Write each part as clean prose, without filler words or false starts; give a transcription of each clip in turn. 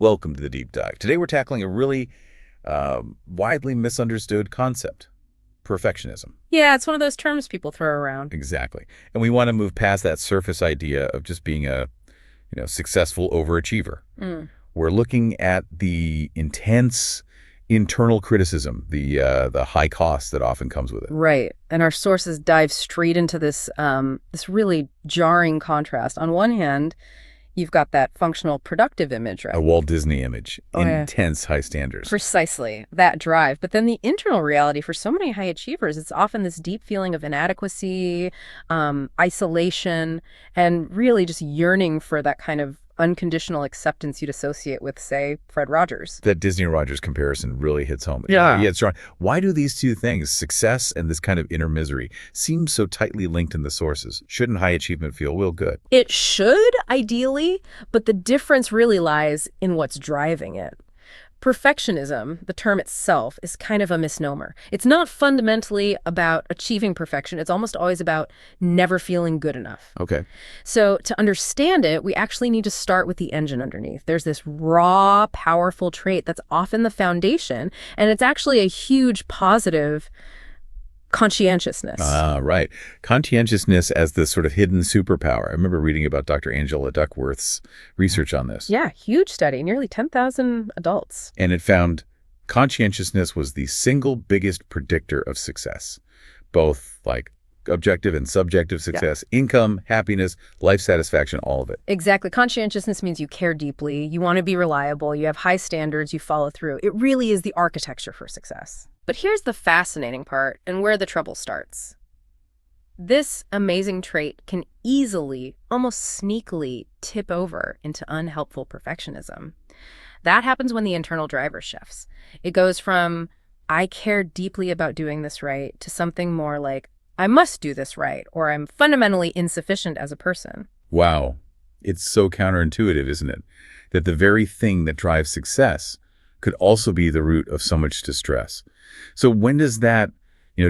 Welcome to the Deep Dive. Today we're tackling a really widely misunderstood concept, perfectionism. Yeah, it's one of those terms people throw around. Exactly. And we want to move past that surface idea of just being a successful overachiever. We're looking at the intense internal criticism, the high cost that often comes with it. Right. And our sources dive straight into this really jarring contrast. On one hand, you've got that functional productive image, right? A Walt Disney image, Oh, yeah. intense high standards. Precisely, that drive. But then the internal reality for so many high achievers, it's often this deep feeling of inadequacy, isolation, and really just yearning for that kind of unconditional acceptance you'd associate with, say, Fred Rogers. That Disney Rogers comparison really hits home. Yeah. Yeah, it's right. Why do these two things, success and this kind of inner misery, seem so tightly linked in the sources? Shouldn't high achievement feel real good? It should, ideally, but the difference really lies in what's driving it. Perfectionism, the term itself, is kind of a misnomer. It's not fundamentally about achieving perfection. It's almost always about never feeling good enough. Okay. So to understand it, we actually need to start with the engine underneath. There's this raw, powerful trait that's often the foundation, and it's actually a huge positive: conscientiousness. Right. Conscientiousness as this sort of hidden superpower. I remember reading about Dr. Angela Duckworth's research on this. Yeah, huge study, nearly 10,000 adults. And it found conscientiousness was the single biggest predictor of success, both like objective and subjective success, income, happiness, life satisfaction, all of it. Exactly. Conscientiousness means you care deeply, you want to be reliable, you have high standards, you follow through. It really is the architecture for success. But here's the fascinating part and where the trouble starts. This amazing trait can easily, almost sneakily, tip over into unhelpful perfectionism. That happens when the internal driver shifts. It goes from, I care deeply about doing this right, to something more like, I must do this right, or I'm fundamentally insufficient as a person. Wow. It's so counterintuitive, isn't it? That the very thing that drives success could also be the root of so much distress. So when does that,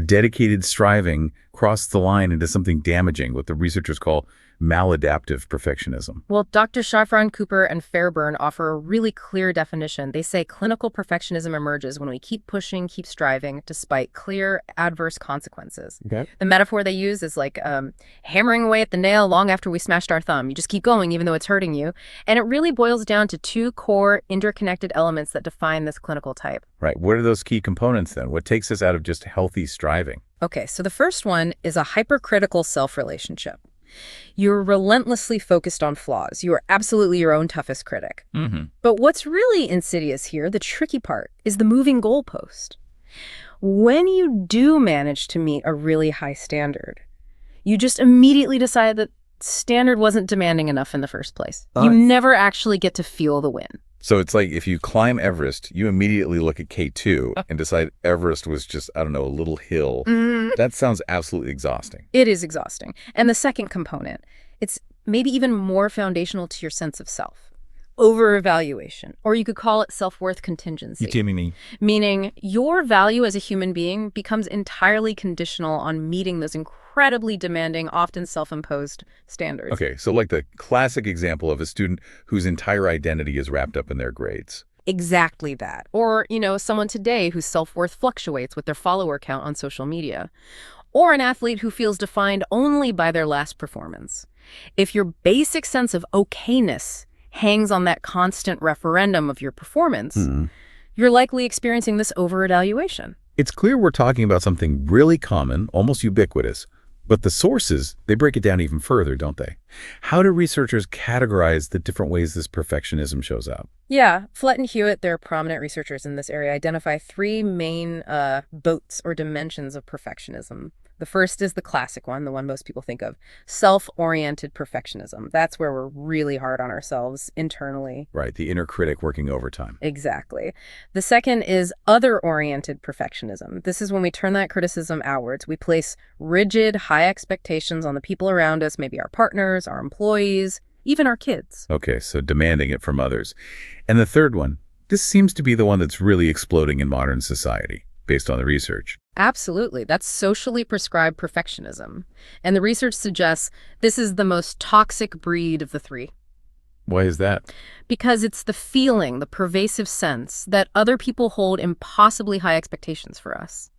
dedicated striving cross the line into something damaging, what the researchers call maladaptive perfectionism? Well, Dr. Shafran Cooper and Fairburn offer a really clear definition. They say clinical perfectionism emerges when we keep pushing, keep striving, despite clear adverse consequences. Okay. The metaphor they use is like hammering away at the nail long after we smashed our thumb. You just keep going even though it's hurting you. And it really boils down to two core interconnected elements that define this clinical type. Right. What are those key components then? What takes us out of just healthy striving? Okay, so the first one is a hypercritical self-relationship. You're relentlessly focused on flaws. You are absolutely your own toughest critic. But what's really insidious here, the tricky part, is the moving goalpost. When you do manage to meet a really high standard, you just immediately decide that standard wasn't demanding enough in the first place. You never actually get to feel the win. So it's like if you climb Everest, you immediately look at K2 and decide Everest was just, a little hill. That sounds absolutely exhausting. It is exhausting. And the second component, it's maybe even more foundational to your sense of self. Over-evaluation, or you could call it self-worth contingency. You kidding me? Meaning your value as a human being becomes entirely conditional on meeting those incredibly demanding, often self-imposed standards. Okay, so like the classic example of a student whose entire identity is wrapped up in their grades. Exactly that. Or, someone today whose self-worth fluctuates with their follower count on social media. Or an athlete who feels defined only by their last performance. If your basic sense of okayness hangs on that constant referendum of your performance, you're likely experiencing this over-evaluation. It's clear we're talking about something really common, almost ubiquitous. But the sources, they break it down even further, don't they? How do researchers categorize the different ways this perfectionism shows up? Yeah, Flett and Hewitt, they're prominent researchers in this area, identify three main boats or dimensions of perfectionism. The first is the classic one, the one most people think of, self-oriented perfectionism. That's where we're really hard on ourselves internally. Right, the inner critic working overtime. Exactly. The second is other-oriented perfectionism. This is when we turn that criticism outwards. We place rigid, high expectations on the people around us, maybe our partners, our employees, even our kids. Okay, so demanding it from others. And the third one, this seems to be the one that's really exploding in modern society, based on the research. Absolutely. That's socially prescribed perfectionism. And the research suggests this is the most toxic breed of the three. Why is that? Because it's the feeling, the pervasive sense that other people hold impossibly high expectations for us.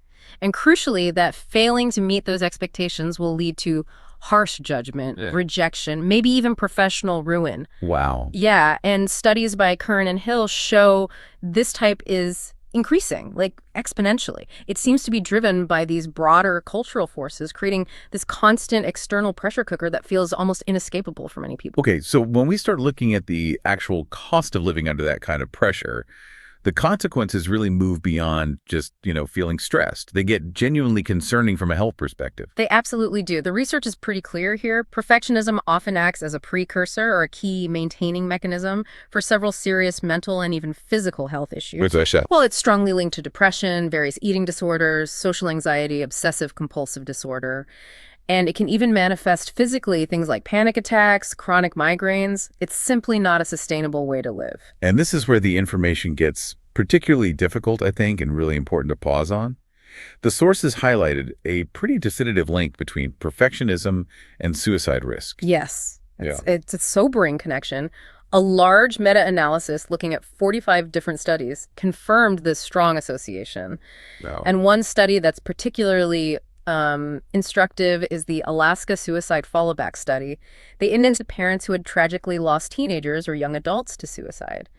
And crucially, that failing to meet those expectations will lead to harsh judgment, Yeah. rejection, maybe even professional ruin. Wow. Yeah, and studies by Kern and Hill show this type is increasing, like exponentially. It seems to be driven by these broader cultural forces, creating this constant external pressure cooker that feels almost inescapable for many people. Okay, so when we start looking at the actual cost of living under that kind of pressure, the consequences really move beyond just, feeling stressed. They get genuinely concerning from a health perspective. They absolutely do. The research is pretty clear here. Perfectionism often acts as a precursor or a key maintaining mechanism for several serious mental and even physical health issues. What's that shit? Well, it's strongly linked to depression, various eating disorders, social anxiety, obsessive compulsive disorder. And it can even manifest physically, things like panic attacks, chronic migraines. It's simply not a sustainable way to live. And this is where the information gets particularly difficult, I think, and really important to pause on. The sources highlighted a pretty definitive link between perfectionism and suicide risk. Yes, it's a sobering connection. A large meta-analysis looking at 45 different studies confirmed this strong association. Wow. And one study that's particularly instructive is the Alaska Suicide Follow-Back Study. They indexed parents who had tragically lost teenagers or young adults to suicide.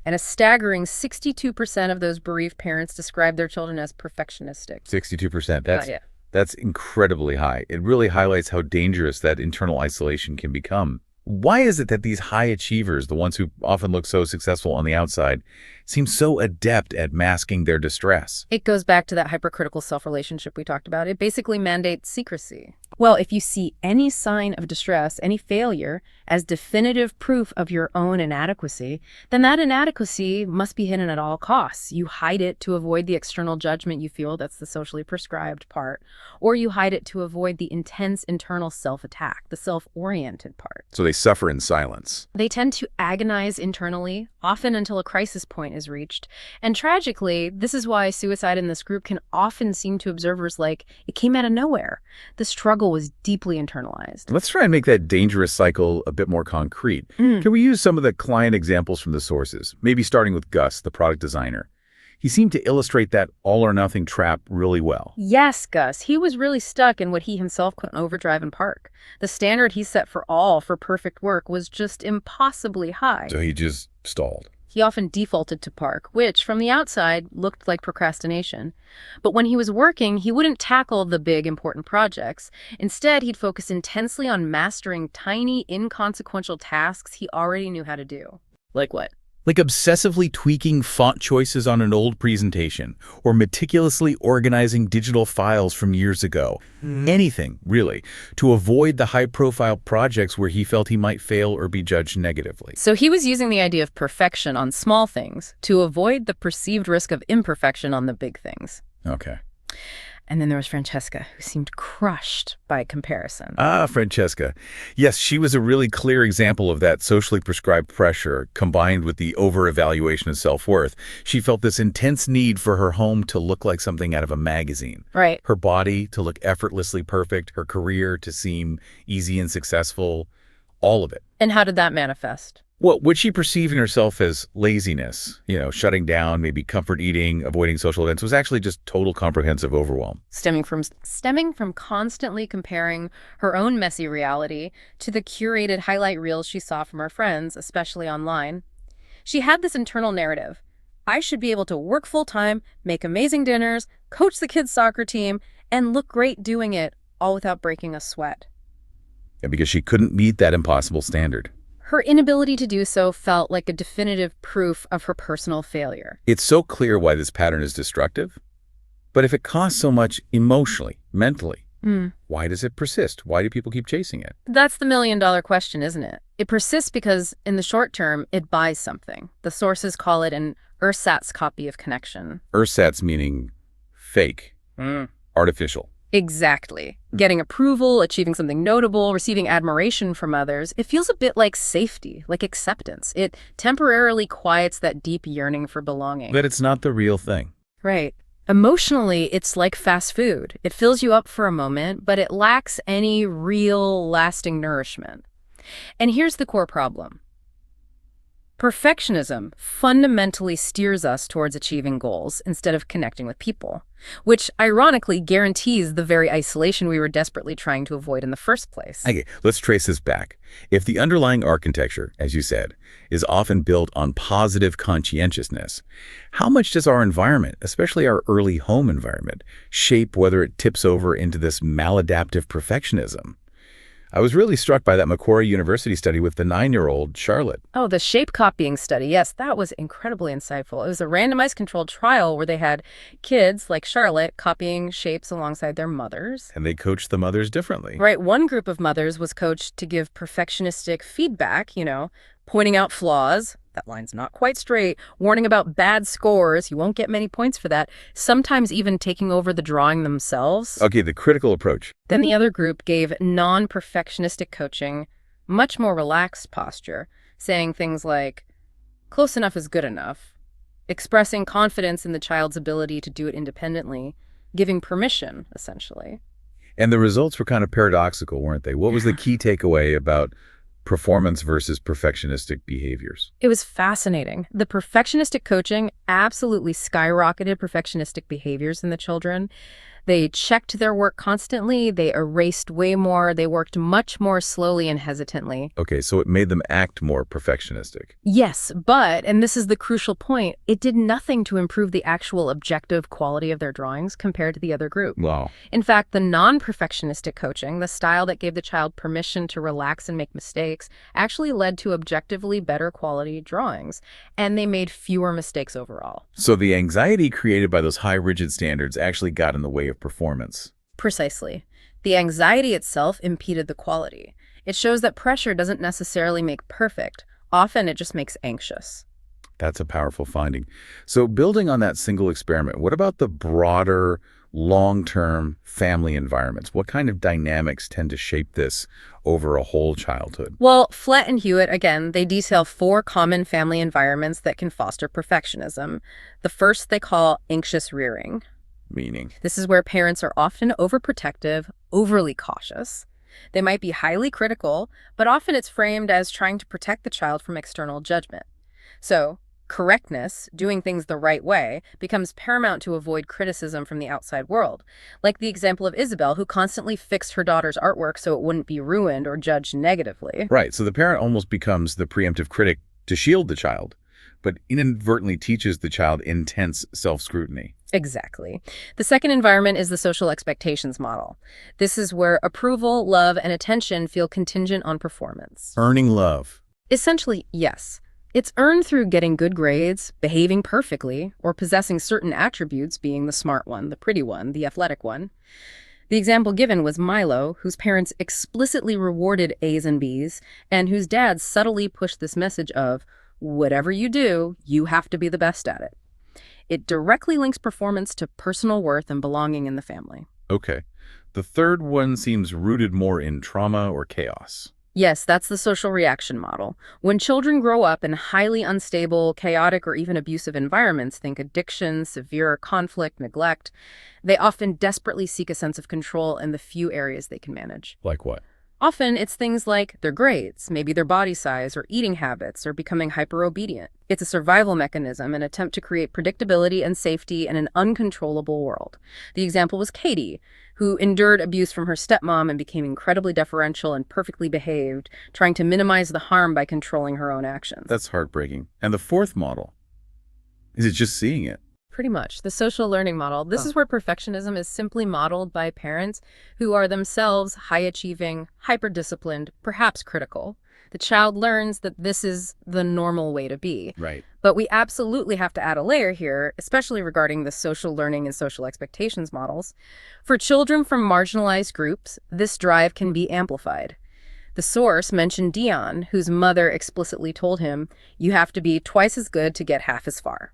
And a staggering 62% of those bereaved parents described their children as perfectionistic. 62%. Yeah. That's incredibly high. It really highlights how dangerous that internal isolation can become. Why is it that these high achievers, the ones who often look so successful on the outside, seem so adept at masking their distress? It goes back to that hypercritical self-relationship we talked about. It basically mandates secrecy. Well, if you see any sign of distress, any failure, as definitive proof of your own inadequacy, then that inadequacy must be hidden at all costs. You hide it to avoid the external judgment you feel, that's the socially prescribed part, or you hide it to avoid the intense internal self-attack, the self-oriented part. So they suffer in silence. They tend to agonize internally, often until a crisis point is reached. And tragically, this is why suicide in this group can often seem to observers like it came out of nowhere. The struggle was deeply internalized. Let's try and make that dangerous cycle a bit more concrete. Can we use some of the client examples from the sources? Maybe starting with Gus, the product designer. He seemed to illustrate that all-or-nothing trap really well. Yes, Gus. He was really stuck in what he himself called overdrive and park. The standard he set for all for perfect work was just impossibly high. So he just stalled. He often defaulted to park, which, from the outside, looked like procrastination. But when he was working, he wouldn't tackle the big, important projects. Instead, he'd focus intensely on mastering tiny, inconsequential tasks he already knew how to do. Like what? Like obsessively tweaking font choices on an old presentation, or meticulously organizing digital files from years ago. Anything, really, to avoid the high-profile projects where he felt he might fail or be judged negatively. So he was using the idea of perfection on small things to avoid the perceived risk of imperfection on the big things. Okay. And then there was Francesca, who seemed crushed by comparison. Ah, Francesca. Yes, she was a really clear example of that socially prescribed pressure combined with the over-evaluation of self-worth. She felt this intense need for her home to look like something out of a magazine. Right. Her body to look effortlessly perfect, her career to seem easy and successful, all of it. And how did that manifest? Well, what she perceived in herself as laziness, shutting down, maybe comfort eating, avoiding social events, was actually just total comprehensive overwhelm. Stemming from constantly comparing her own messy reality to the curated highlight reels she saw from her friends, especially online. She had this internal narrative. I should be able to work full-time, make amazing dinners, coach the kids' soccer team, and look great doing it, all without breaking a sweat. Yeah, because she couldn't meet that impossible standard. Her inability to do so felt like a definitive proof of her personal failure. It's so clear why this pattern is destructive. But if it costs so much emotionally, mentally, why does it persist? Why do people keep chasing it? That's the million-dollar question, isn't it? It persists because, in the short term, it buys something. The sources call it an ersatz copy of connection. Ersatz meaning fake, artificial. Exactly. Getting approval, achieving something notable, receiving admiration from others, it feels a bit like safety, like acceptance. It temporarily quiets that deep yearning for belonging. But it's not the real thing. Right. Emotionally, it's like fast food. It fills you up for a moment, but it lacks any real, lasting nourishment. And here's the core problem. Perfectionism fundamentally steers us towards achieving goals instead of connecting with people, which ironically guarantees the very isolation we were desperately trying to avoid in the first place. Okay, let's trace this back. If the underlying architecture, as you said, is often built on positive conscientiousness, how much does our environment, especially our early home environment, shape whether it tips over into this maladaptive perfectionism? I was really struck by that Macquarie University study with the 9-year-old Charlotte. Oh, the shape copying study. Yes, that was incredibly insightful. It was a randomized controlled trial where they had kids like Charlotte copying shapes alongside their mothers. And they coached the mothers differently. Right, one group of mothers was coached to give perfectionistic feedback, pointing out flaws. That line's not quite straight. Warning about bad scores. You won't get many points for that. Sometimes even taking over the drawing themselves. Okay, the critical approach. Then the other group gave non-perfectionistic coaching, much more relaxed posture, saying things like, close enough is good enough, expressing confidence in the child's ability to do it independently, giving permission, essentially. And the results were kind of paradoxical, weren't they? What was the key takeaway about performance versus perfectionistic behaviors? It was fascinating. The perfectionistic coaching absolutely skyrocketed perfectionistic behaviors in the children. They checked their work constantly. They erased way more. They worked much more slowly and hesitantly. Okay, so it made them act more perfectionistic. Yes, but, and this is the crucial point, it did nothing to improve the actual objective quality of their drawings compared to the other group. Wow. In fact, the non-perfectionistic coaching, the style that gave the child permission to relax and make mistakes, actually led to objectively better quality drawings, and they made fewer mistakes overall. So the anxiety created by those high rigid standards actually got in the way of performance. Precisely. The anxiety itself impeded the quality. It shows that pressure doesn't necessarily make perfect. Often it just makes anxious. That's a powerful finding. So building on that single experiment, what about the broader, long-term family environments? What kind of dynamics tend to shape this over a whole childhood? Well, Flett and Hewitt, again, they detail 4 common family environments that can foster perfectionism. The first they call anxious rearing. Meaning? This is where parents are often overprotective, overly cautious. They might be highly critical, but often it's framed as trying to protect the child from external judgment. So, correctness, doing things the right way, becomes paramount to avoid criticism from the outside world. Like the example of Isabel, who constantly fixed her daughter's artwork so it wouldn't be ruined or judged negatively. Right, so the parent almost becomes the preemptive critic to shield the child, but inadvertently teaches the child intense self-scrutiny. Exactly. The second environment is the social expectations model. This is where approval, love, and attention feel contingent on performance. Earning love. Essentially, yes. It's earned through getting good grades, behaving perfectly, or possessing certain attributes, being the smart one, the pretty one, the athletic one. The example given was Milo, whose parents explicitly rewarded A's and B's, and whose dad subtly pushed this message of, whatever you do, you have to be the best at it. It directly links performance to personal worth and belonging in the family. Okay. The third one seems rooted more in trauma or chaos. Yes, that's the social reaction model. When children grow up in highly unstable, chaotic, or even abusive environments, think addiction, severe conflict, neglect, they often desperately seek a sense of control in the few areas they can manage. Like what? Often it's things like their grades, maybe their body size or eating habits, or becoming hyper-obedient. It's a survival mechanism, an attempt to create predictability and safety in an uncontrollable world. The example was Katie, who endured abuse from her stepmom and became incredibly deferential and perfectly behaved, trying to minimize the harm by controlling her own actions. That's heartbreaking. And the fourth model? Is it just seeing it? Pretty much. The social learning model. This is where perfectionism is simply modeled by parents who are themselves high-achieving, hyper-disciplined, perhaps critical. The child learns that this is the normal way to be. Right. But we absolutely have to add a layer here, especially regarding the social learning and social expectations models. For children from marginalized groups, this drive can be amplified. The source mentioned Dion, whose mother explicitly told him, "You have to be twice as good to get half as far."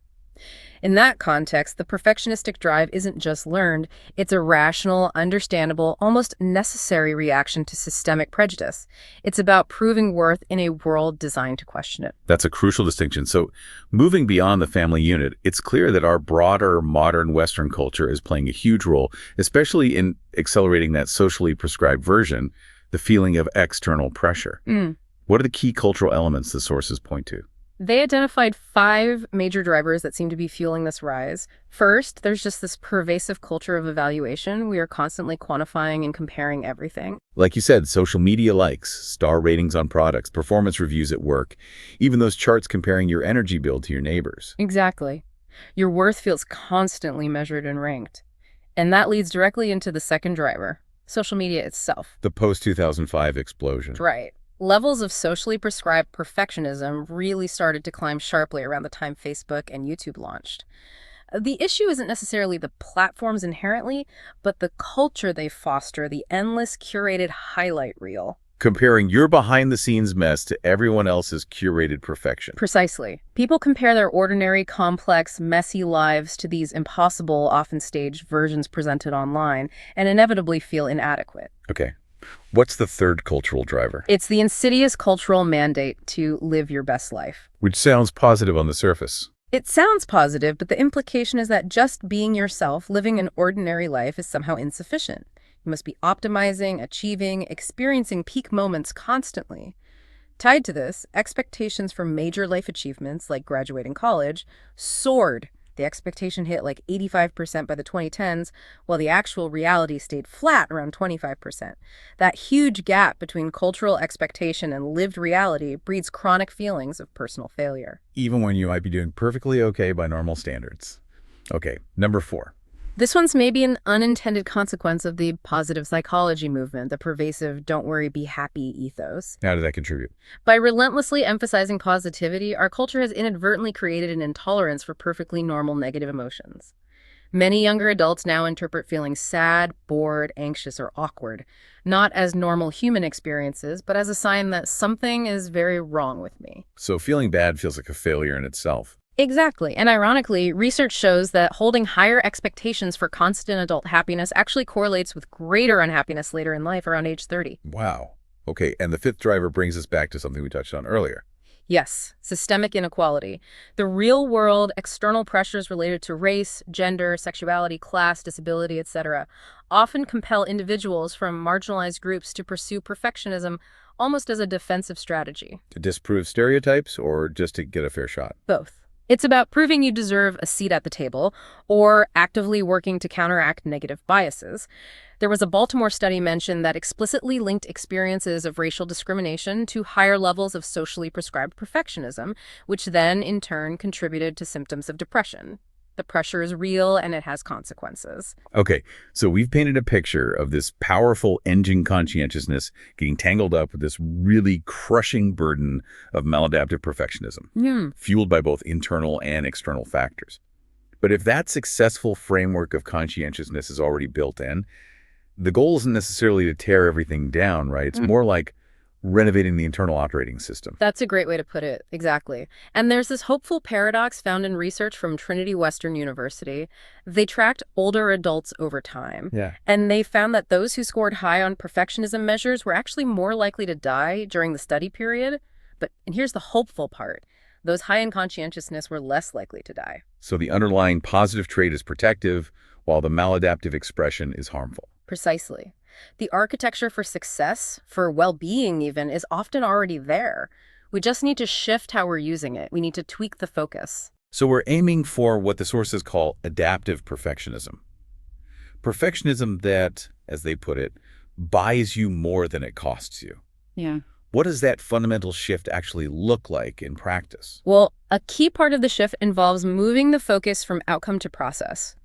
In that context, the perfectionistic drive isn't just learned, it's a rational, understandable, almost necessary reaction to systemic prejudice. It's about proving worth in a world designed to question it. That's a crucial distinction. So moving beyond the family unit, it's clear that our broader modern Western culture is playing a huge role, especially in accelerating that socially prescribed version, the feeling of external pressure. What are the key cultural elements the sources point to? They identified 5 major drivers that seem to be fueling this rise. First, there's just this pervasive culture of evaluation. We are constantly quantifying and comparing everything. Like you said, social media likes, star ratings on products, performance reviews at work, even those charts comparing your energy bill to your neighbors. Exactly. Your worth feels constantly measured and ranked. And that leads directly into the second driver, social media itself. The post-2005 explosion. Right. Levels of socially prescribed perfectionism really started to climb sharply around the time Facebook and YouTube launched. The issue isn't necessarily the platforms inherently, but the culture they foster, the endless curated highlight reel. Comparing your behind-the-scenes mess to everyone else's curated perfection. Precisely. People compare their ordinary, complex, messy lives to these impossible, often staged versions presented online, and inevitably feel inadequate. Okay. What's the third cultural driver? It's the insidious cultural mandate to live your best life. Which sounds positive on the surface. It sounds positive, but the implication is that just being yourself, living an ordinary life, is somehow insufficient. You must be optimizing, achieving, experiencing peak moments constantly. Tied to this, expectations for major life achievements, like graduating college, soared. The expectation hit like 85% by the 2010s, while the actual reality stayed flat around 25%. That huge gap between cultural expectation and lived reality breeds chronic feelings of personal failure. Even when you might be doing perfectly okay by normal standards. Okay, number 4. This one's maybe an unintended consequence of the positive psychology movement, the pervasive don't worry, be happy ethos. How did that contribute? By relentlessly emphasizing positivity, our culture has inadvertently created an intolerance for perfectly normal negative emotions. Many younger adults now interpret feeling sad, bored, anxious, or awkward, not as normal human experiences, but as a sign that something is very wrong with me. So feeling bad feels like a failure in itself. Exactly. And ironically, research shows that holding higher expectations for constant adult happiness actually correlates with greater unhappiness later in life around age 30. Wow. Okay, and the fifth driver brings us back to something we touched on earlier. Yes, systemic inequality. The real-world external pressures related to race, gender, sexuality, class, disability, etc., often compel individuals from marginalized groups to pursue perfectionism almost as a defensive strategy. To disprove stereotypes or just to get a fair shot? Both. It's about proving you deserve a seat at the table or actively working to counteract negative biases. There was a Baltimore study mentioned that explicitly linked experiences of racial discrimination to higher levels of socially prescribed perfectionism, which then, in turn, contributed to symptoms of depression. The pressure is real and it has consequences. Okay, so we've painted a picture of this powerful engine conscientiousness getting tangled up with this really crushing burden of maladaptive perfectionism, fueled by both internal and external factors. But if that successful framework of conscientiousness is already built in, the goal isn't necessarily to tear everything down, right? It's more like renovating the internal operating system. That's a great way to put it, exactly. And there's this hopeful paradox found in research from Trinity Western University. They tracked older adults over time. And they found that those who scored high on perfectionism measures were actually more likely to die during the study period. And here's the hopeful part. Those high in conscientiousness were less likely to die. So the underlying positive trait is protective, while the maladaptive expression is harmful. Precisely. The architecture for success, for well-being even, is often already there. We just need to shift how we're using it. We need to tweak the focus. So we're aiming for what the sources call adaptive perfectionism. Perfectionism that, as they put it, buys you more than it costs you. Yeah. What does that fundamental shift actually look like in practice? Well, a key part of the shift involves moving the focus from outcome to process.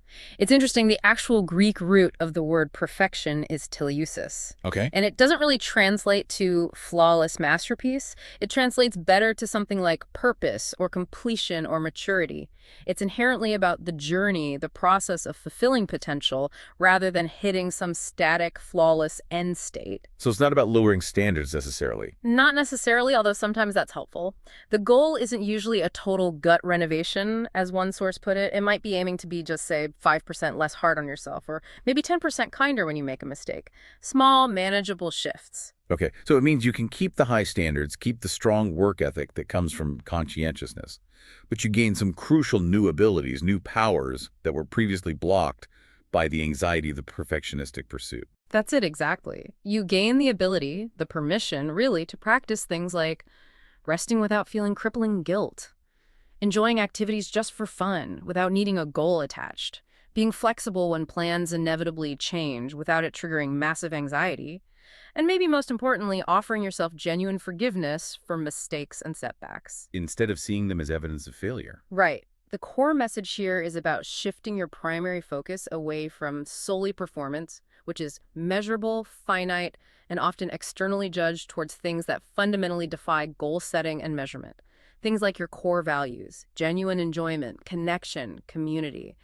It's interesting, the actual Greek root of the word perfection is teleusis. Okay. And it doesn't really translate to flawless masterpiece. It translates better to something like purpose or completion or maturity. It's inherently about the journey, the process of fulfilling potential, rather than hitting some static, flawless end state. So it's not about lowering standards necessarily. Not necessarily, although sometimes that's helpful. The goal isn't usually a total gut renovation, as one source put it. It might be aiming to be just, say, 5% less hard on yourself, or maybe 10% kinder when you make a mistake. Small, manageable shifts. Okay, so it means you can keep the high standards, keep the strong work ethic that comes from conscientiousness, but you gain some crucial new abilities, new powers that were previously blocked by the anxiety of the perfectionistic pursuit. That's it exactly. You gain the ability, the permission, really, to practice things like resting without feeling crippling guilt, enjoying activities just for fun without needing a goal attached, being flexible when plans inevitably change without it triggering massive anxiety, and maybe most importantly, offering yourself genuine forgiveness for mistakes and setbacks. Instead of seeing them as evidence of failure. Right. The core message here is about shifting your primary focus away from solely performance, which is measurable, finite, and often externally judged, towards things that fundamentally defy goal setting and measurement. Things like your core values, genuine enjoyment, connection, community.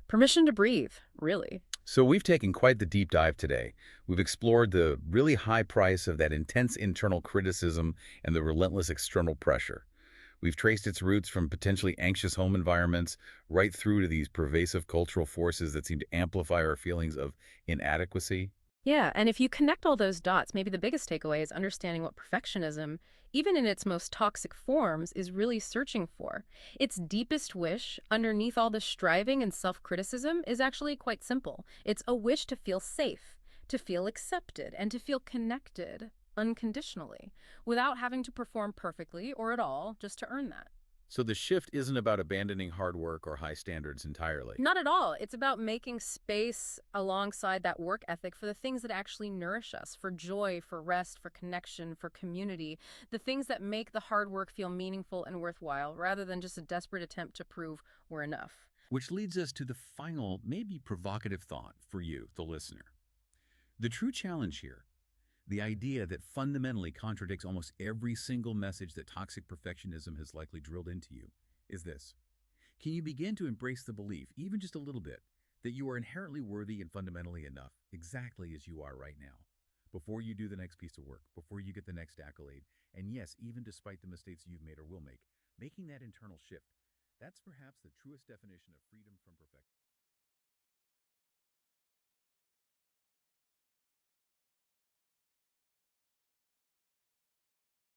Permission to breathe, really. So we've taken quite the deep dive today. We've explored the really high price of that intense internal criticism and the relentless external pressure. We've traced its roots from potentially anxious home environments right through to these pervasive cultural forces that seem to amplify our feelings of inadequacy. Yeah, and if you connect all those dots, maybe the biggest takeaway is understanding what perfectionism, even in its most toxic forms, is really searching for. Its deepest wish, underneath all the striving and self-criticism, is actually quite simple. It's a wish to feel safe, to feel accepted, and to feel connected unconditionally, without having to perform perfectly or at all just to earn that. So the shift isn't about abandoning hard work or high standards entirely. Not at all. It's about making space alongside that work ethic for the things that actually nourish us, for joy, for rest, for connection, for community, the things that make the hard work feel meaningful and worthwhile, rather than just a desperate attempt to prove we're enough. Which leads us to the final, maybe provocative thought for you, the listener. The true challenge here, the idea that fundamentally contradicts almost every single message that toxic perfectionism has likely drilled into you, is this. Can you begin to embrace the belief, even just a little bit, that you are inherently worthy and fundamentally enough, exactly as you are right now, before you do the next piece of work, before you get the next accolade, and yes, even despite the mistakes you've made or will make, making that internal shift, that's perhaps the truest definition of freedom from perfection.